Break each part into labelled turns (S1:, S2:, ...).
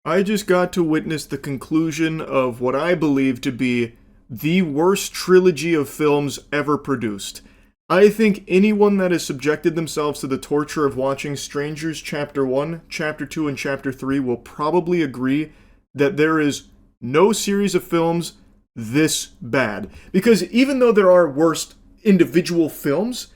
S1: I just got to witness the conclusion of what I believe to be the worst trilogy of films ever produced. I think anyone that has subjected themselves to the torture of watching Strangers Chapter 1, Chapter 2, and Chapter 3 will probably agree that there is no series of films this bad. Because even though there are worst individual films,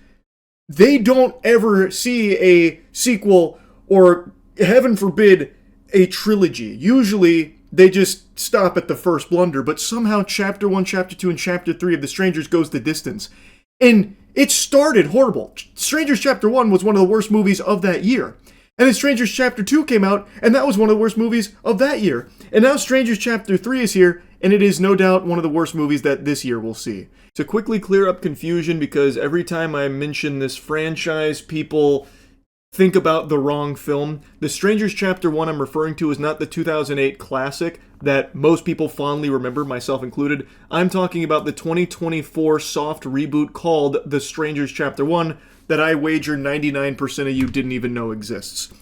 S1: they don't ever see a sequel or, heaven forbid, a trilogy. Usually, they just stop at the first blunder, but somehow Chapter 1, Chapter 2, and Chapter 3 of The Strangers goes the distance. And it started horrible. Strangers Chapter 1 was one of the worst movies of that year. And then Strangers Chapter 2 came out, and that was one of the worst movies of that year. And now Strangers Chapter 3 is here, and it is no doubt one of the worst movies that this year we'll see. To quickly clear up confusion, because every time I mention this franchise, people think about the wrong film. The Strangers Chapter 1 I'm referring to is not the 2008 classic that most people fondly remember, myself included. I'm talking about the 2024 soft reboot called The Strangers Chapter 1 that I wager 99% of you didn't even know exists.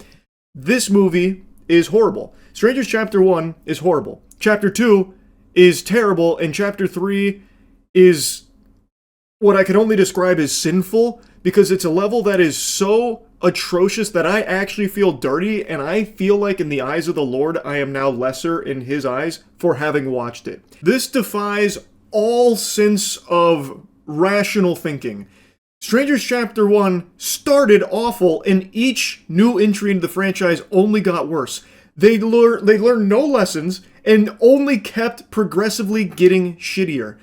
S1: This movie is horrible. Strangers Chapter 1 is horrible. Chapter 2 is terrible, and Chapter 3 is what I can only describe as sinful, because it's a level that is so atrocious that I actually feel dirty, and I feel like in the eyes of the Lord I am now lesser in his eyes for having watched it. This defies all sense of rational thinking. Strangers Chapter 1 started awful, and each new entry into the franchise only got worse. They learned no lessons and only kept progressively getting shittier.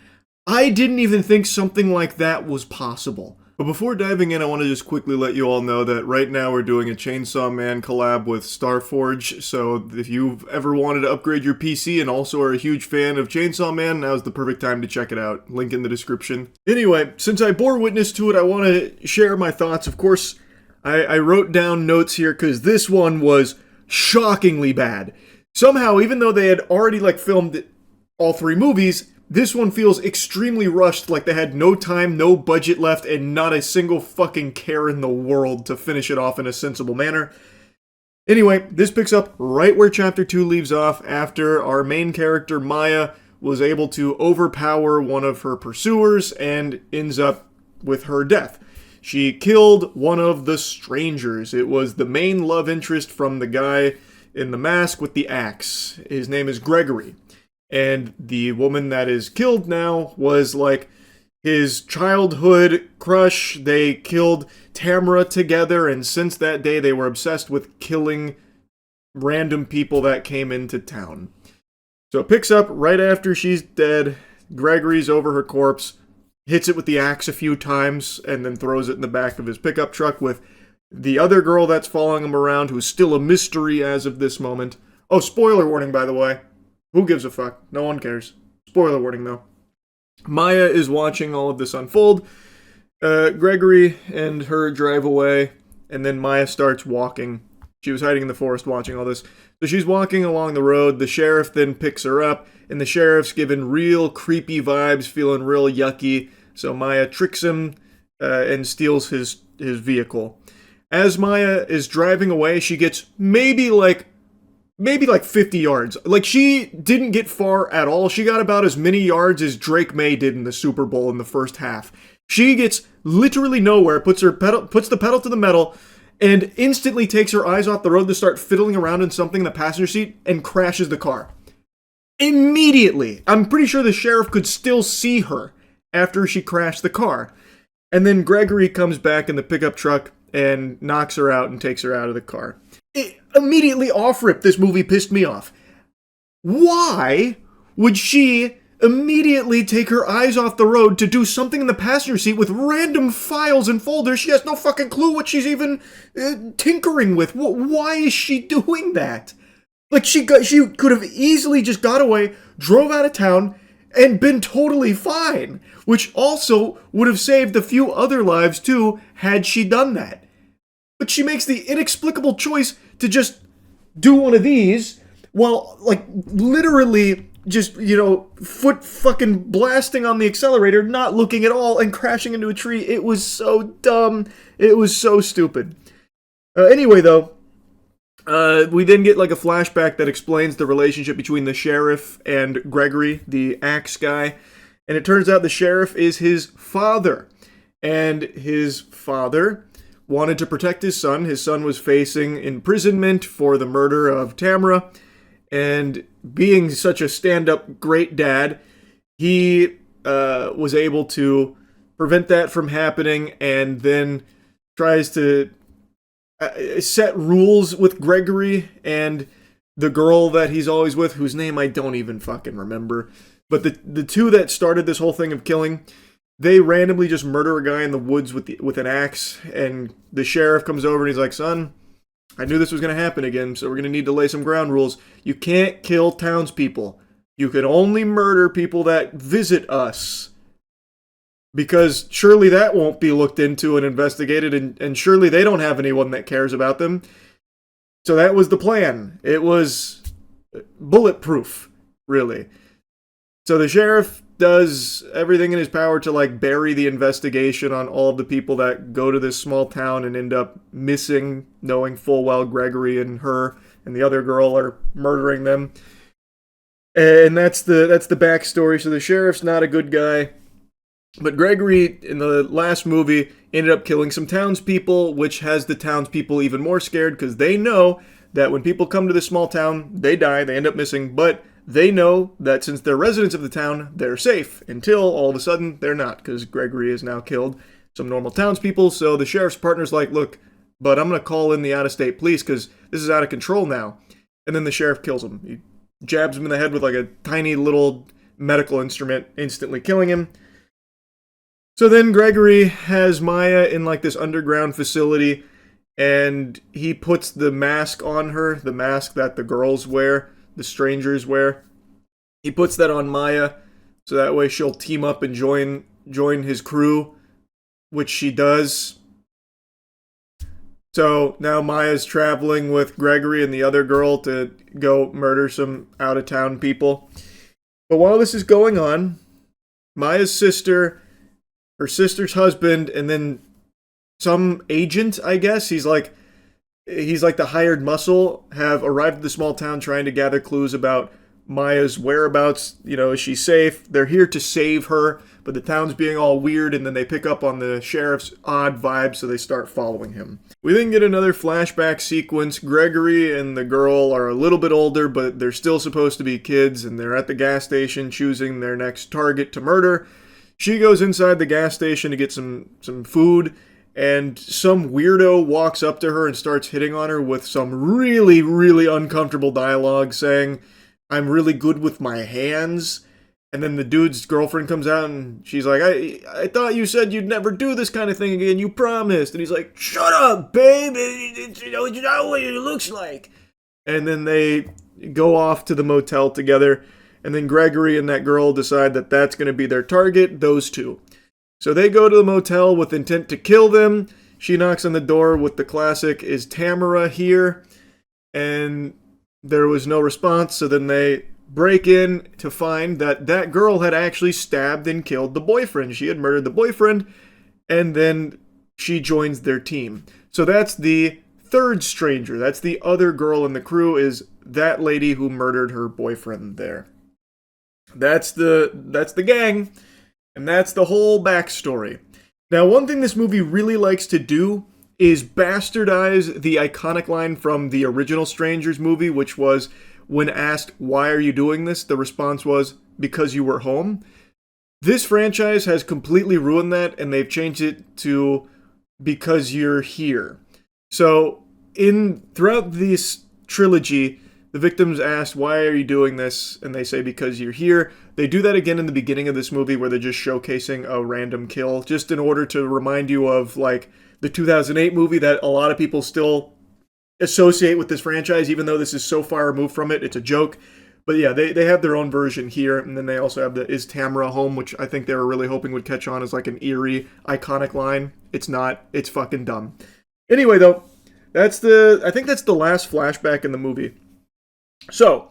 S1: I didn't even think something like that was possible. But before diving in, I want to just quickly let you all know that right now we're doing a Chainsaw Man collab with Starforge, so if you've ever wanted to upgrade your PC and also are a huge fan of Chainsaw Man, now's the perfect time to check it out. Link in the description. Anyway, since I bore witness to it, I want to share my thoughts. Of course, I wrote down notes here because this one was shockingly bad. Somehow, even though they had already filmed all three movies, this one feels extremely rushed, like they had no time, no budget left, and not a single fucking care in the world to finish it off in a sensible manner. Anyway, this picks up right where Chapter 2 leaves off, after our main character, Maya, was able to overpower one of her pursuers and ends up with her death. She killed one of the strangers. It was the main love interest from the guy in the mask with the axe. His name is Gregory. And the woman that is killed now was his childhood crush. They killed Tamara together, and since that day they were obsessed with killing random people that came into town. So it picks up right after she's dead. Gregory's over her corpse, hits it with the axe a few times, and then throws it in the back of his pickup truck with the other girl that's following him around, who's still a mystery as of this moment. Oh, spoiler warning, by the way. Who gives a fuck? No one cares. Spoiler warning, though. Maya is watching all of this unfold. Gregory and her drive away, and then Maya starts walking. She was hiding in the forest watching all this. So she's walking along the road. The sheriff then picks her up, and the sheriff's giving real creepy vibes, feeling real yucky. So Maya tricks him and steals his vehicle. As Maya is driving away, she gets maybe 50 yards. She didn't get far at all. She got about as many yards as Drake May did in the Super Bowl in the first half. She gets literally nowhere, puts the pedal to the metal, and instantly takes her eyes off the road to start fiddling around in something in the passenger seat and crashes the car. Immediately. I'm pretty sure the sheriff could still see her after she crashed the car. And then Gregory comes back in the pickup truck and knocks her out and takes her out of the car. Immediately off-rip, this movie pissed me off. Why would she immediately take her eyes off the road to do something in the passenger seat with random files and folders? She has no fucking clue what she's even tinkering with. Why is she doing that? She could have easily just got away, drove out of town, and been totally fine. Which also would have saved a few other lives too, had she done that. But she makes the inexplicable choice to just do one of these while, literally just, foot fucking blasting on the accelerator, not looking at all, and crashing into a tree. It was so dumb. It was so stupid. Anyway, though, We then get like a flashback that explains the relationship between the sheriff and Gregory, the axe guy. And it turns out the sheriff is his father. And his father wanted to protect his son. His son was facing imprisonment for the murder of Tamara. And being such a stand-up great dad, he was able to prevent that from happening, and then tries to set rules with Gregory and the girl that he's always with, whose name I don't even fucking remember. But the two that started this whole thing of killing, they randomly just murder a guy in the woods with an axe, and the sheriff comes over and he's like, son, I knew this was going to happen again, so we're going to need to lay some ground rules. You can't kill townspeople. You can only murder people that visit us. Because surely that won't be looked into and investigated, and surely they don't have anyone that cares about them. So that was the plan. It was bulletproof, really. So the sheriff does everything in his power to like bury the investigation on all of the people that go to this small town and end up missing, knowing full well Gregory and her and the other girl are murdering them. And that's the backstory. So the sheriff's not a good guy. But Gregory, in the last movie, ended up killing some townspeople, which has the townspeople even more scared because they know that when people come to this small town, they die, they end up missing, but they know that since they're residents of the town, they're safe, until all of a sudden they're not, because Gregory has now killed some normal townspeople. So the sheriff's partner's like, look, but I'm going to call in the out-of-state police because this is out of control now. And then the sheriff kills him. He jabs him in the head with like a tiny little medical instrument, instantly killing him. So then Gregory has Maya in like this underground facility, and he puts the mask on her, the mask that the girls wear, the strangers wear. He puts that on Maya, so that way she'll team up and join his crew, which she does. So now Maya's traveling with Gregory and the other girl to go murder some out-of-town people. But while this is going on, Maya's sister, her sister's husband, and then some agent, I guess, he's like the hired muscle, have arrived at the small town trying to gather clues about Maya's whereabouts. You know, is she safe? They're here to save her, but the town's being all weird, and then they pick up on the sheriff's odd vibe, so they start following him. We then get another flashback sequence. Gregory and the girl are a little bit older, but they're still supposed to be kids, and they're at the gas station choosing their next target to murder. She goes inside the gas station to get some food, and some weirdo walks up to her and starts hitting on her with some really, really uncomfortable dialogue, saying, I'm really good with my hands. And then the dude's girlfriend comes out and she's like, I thought you said you'd never do this kind of thing again. You promised. And he's like, shut up, babe. You know what it looks like. And then they go off to the motel together. And then Gregory and that girl decide that that's going to be their target, those two. So they go to the motel with intent to kill them. She knocks on the door with the classic, is Tamara here? And there was no response, so then they break in to find that that girl had actually stabbed and killed the boyfriend. She had murdered the boyfriend, and then she joins their team. So that's the third stranger. That's the other girl in the crew, is that lady who murdered her boyfriend there. That's the gang, and that's the whole backstory. Now, one thing this movie really likes to do is bastardize the iconic line from the original Strangers movie, which was, when asked, why are you doing this? The response was, because you were home. This franchise has completely ruined that, and they've changed it to, because you're here. So, throughout this trilogy, the victims asked, why are you doing this? And they say, because you're here. They do that again in the beginning of this movie, where they're just showcasing a random kill, just in order to remind you of, like, the 2008 movie that a lot of people still associate with this franchise, even though this is so far removed from it. It's a joke. But yeah, they have their own version here, and then they also have the Is Tamara Home, which I think they were really hoping would catch on as like an eerie, iconic line. It's not. It's fucking dumb. Anyway, though, I think that's the last flashback in the movie. So,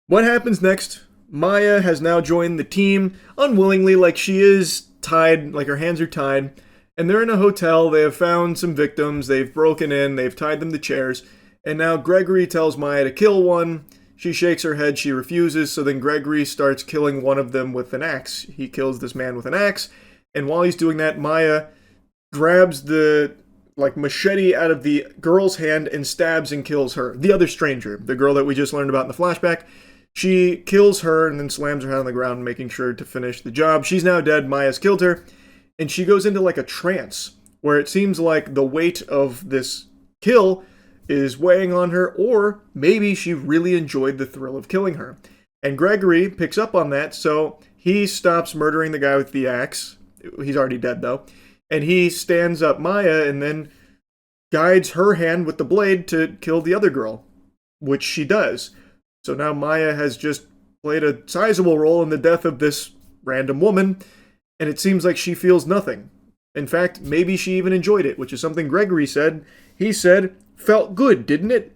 S1: what happens next? Maya has now joined the team, unwillingly, like she is tied, like her hands are tied, and they're in a hotel. They have found some victims, they've broken in, they've tied them to chairs, And now Gregory tells Maya to kill one. She shakes her head, she refuses, so then Gregory starts killing one of them with an axe. He kills this man with an axe, and while he's doing that, Maya grabs the machete out of the girl's hand and stabs and kills her. The other stranger, the girl that we just learned about in the flashback. She kills her and then slams her head on the ground, making sure to finish the job. She's now dead, Maya's killed her, and she goes into like a trance, where it seems like the weight of this kill is weighing on her, or maybe she really enjoyed the thrill of killing her. And Gregory picks up on that, so he stops murdering the guy with the axe. He's already dead, though. And he stands up Maya and then guides her hand with the blade to kill the other girl, which she does. So now Maya has just played a sizable role in the death of this random woman, and it seems like she feels nothing. In fact, maybe she even enjoyed it, which is something Gregory said. He said, felt good, didn't it?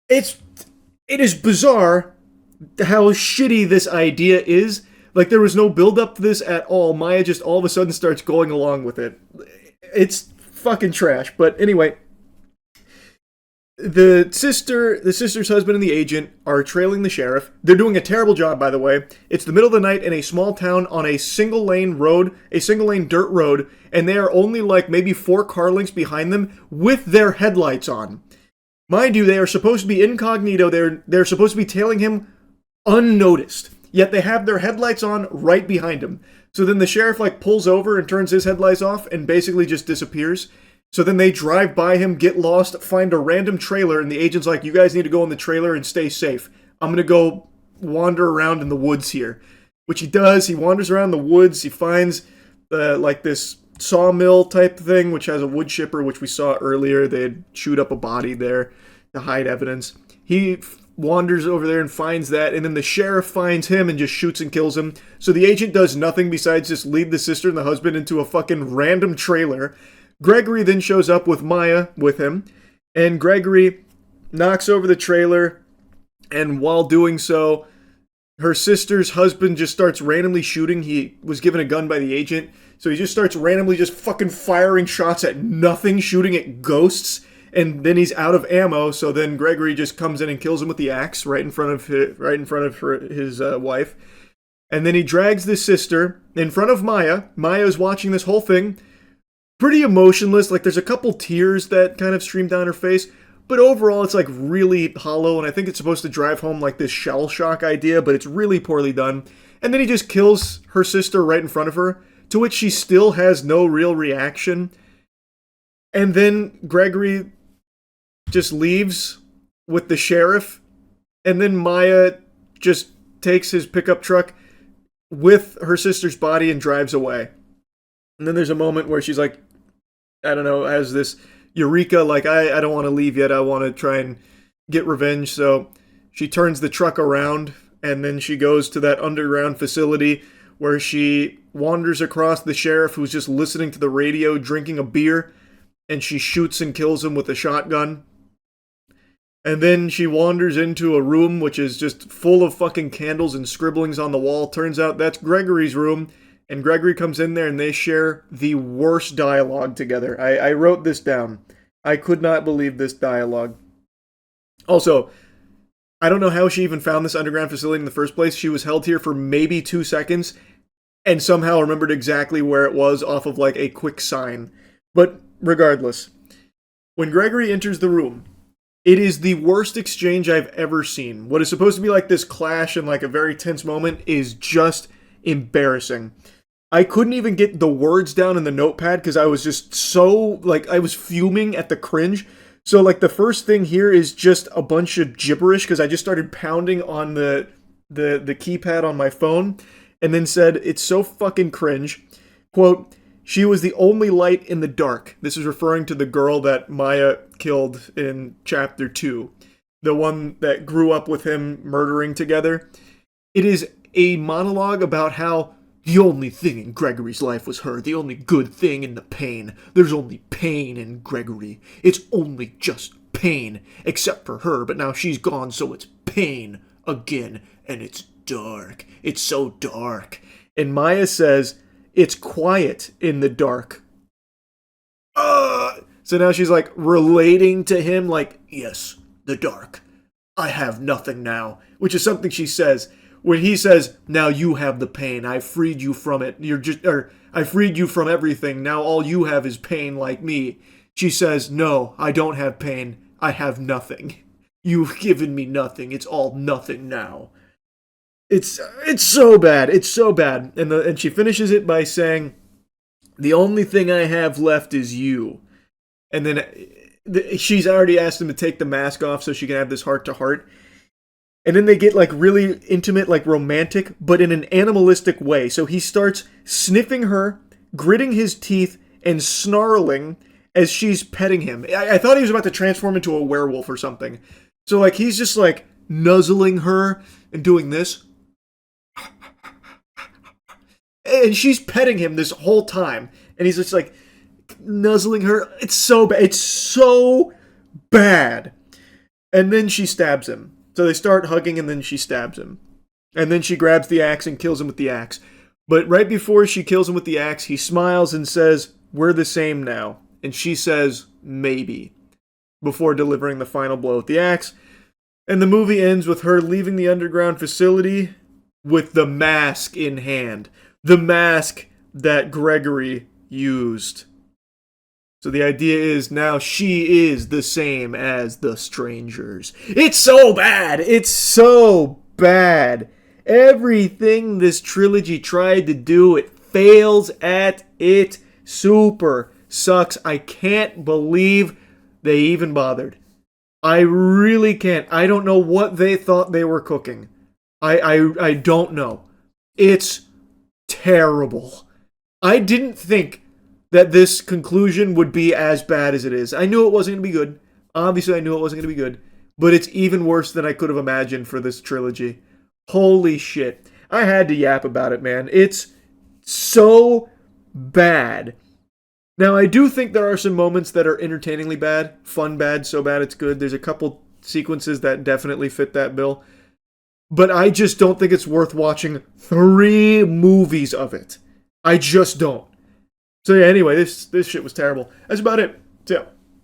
S1: It is bizarre how shitty this idea is. Like, there was no build-up to this at all. Maya just all of a sudden starts going along with it. It's fucking trash. But anyway, the sister's husband and the agent are trailing the sheriff. They're doing a terrible job, by the way. It's the middle of the night in a small town on a single-lane road, a single-lane dirt road, and they are only like maybe 4 car lengths behind them with their headlights on. Mind you, they are supposed to be incognito. They're supposed to be tailing him unnoticed. Yet they have their headlights on right behind him. So then the sheriff pulls over and turns his headlights off and basically just disappears. So then they drive by him, get lost, find a random trailer, and the agent's like, you guys need to go in the trailer and stay safe. I'm going to go wander around in the woods here. Which he does. He wanders around the woods. He finds this sawmill type thing, which has a wood chipper, which we saw earlier. They'd shoot up a body there to hide evidence. He wanders over there and finds that, and then the sheriff finds him and just shoots and kills him. So the agent does nothing besides just lead the sister and the husband into a fucking random trailer. Gregory then shows up with Maya with him, and Gregory knocks over the trailer, and while doing so, her sister's husband just starts randomly shooting. He was given a gun by the agent, so he just starts randomly just fucking firing shots at nothing, shooting at ghosts, and then he's out of ammo, so then Gregory just comes in and kills him with the axe right in front of his wife. And then he drags the sister in front of Maya. Maya's watching this whole thing, pretty emotionless. There's a couple tears that kind of stream down her face, but overall it's really hollow, and I think it's supposed to drive home this shell shock idea, but it's really poorly done. And then he just kills her sister right in front of her, to which she still has no real reaction. And then Gregory just leaves with the sheriff, and then Maya just takes his pickup truck with her sister's body and drives away. And then there's a moment where she's I don't know, has this eureka, I don't want to leave yet, I want to try and get revenge. So she turns the truck around, and then she goes to that underground facility where she wanders across the sheriff who's just listening to the radio, drinking a beer, and she shoots and kills him with a shotgun. And then she wanders into a room which is just full of fucking candles and scribblings on the wall. Turns out that's Gregory's room. And Gregory comes in there and they share the worst dialogue together. I wrote this down. I could not believe this dialogue. Also, I don't know how she even found this underground facility in the first place. She was held here for maybe 2 seconds and somehow remembered exactly where it was off of a quick sign. But regardless, when Gregory enters the room, it is the worst exchange I've ever seen. What is supposed to be this clash and a very tense moment is just embarrassing. I couldn't even get the words down in the notepad because I was just so, I was fuming at the cringe. So, the first thing here is just a bunch of gibberish because I just started pounding on the keypad on my phone and then said, it's so fucking cringe. Quote, she was the only light in the dark. This is referring to the girl that Maya killed in Chapter 2. The one that grew up with him murdering together. It is a monologue about how the only thing in Gregory's life was her. The only good thing in the pain. There's only pain in Gregory. It's only just pain. Except for her, but now she's gone, so it's pain again. And it's dark. It's so dark. And Maya says, it's quiet in the dark. So now she's like relating to him like, yes, the dark. I have nothing now, which is something she says when he says, now you have the pain. I freed you from it. I freed you from everything. Now all you have is pain like me. She says, no, I don't have pain. I have nothing. You've given me nothing. It's all nothing now. It's so bad. It's so bad. And she finishes it by saying, the only thing I have left is you. And then she's already asked him to take the mask off so she can have this heart-to-heart. And then they get like really intimate, like romantic, but in an animalistic way. So he starts sniffing her, gritting his teeth, and snarling as she's petting him. I thought he was about to transform into a werewolf or something. So like he's just like nuzzling her and doing this. And she's petting him this whole time. And he's just like nuzzling her. It's so bad. It's so bad. And then she stabs him. So they start hugging and then she stabs him. And then she grabs the axe and kills him with the axe. But right before she kills him with the axe, he smiles and says, we're the same now. And she says, maybe. Before delivering the final blow with the axe. And the movie ends with her leaving the underground facility with the mask in hand. The mask that Gregory used. So the idea is now she is the same as the strangers. It's so bad! It's so bad! Everything this trilogy tried to do, it fails at it. Super sucks. I can't believe they even bothered. I really can't. I don't know what they thought they were cooking. I don't know. It's terrible. I didn't think that this conclusion would be as bad as it is. I knew it wasn't going to be good. Obviously, I knew it wasn't going to be good. But it's even worse than I could have imagined for this trilogy. Holy shit. I had to yap about it, man. It's so bad. Now, I do think there are some moments that are entertainingly bad. Fun bad, so bad it's good. There's a couple sequences that definitely fit that bill. But I just don't think it's worth watching 3 movies of it. I just don't. So yeah, anyway, this shit was terrible. That's about it. So,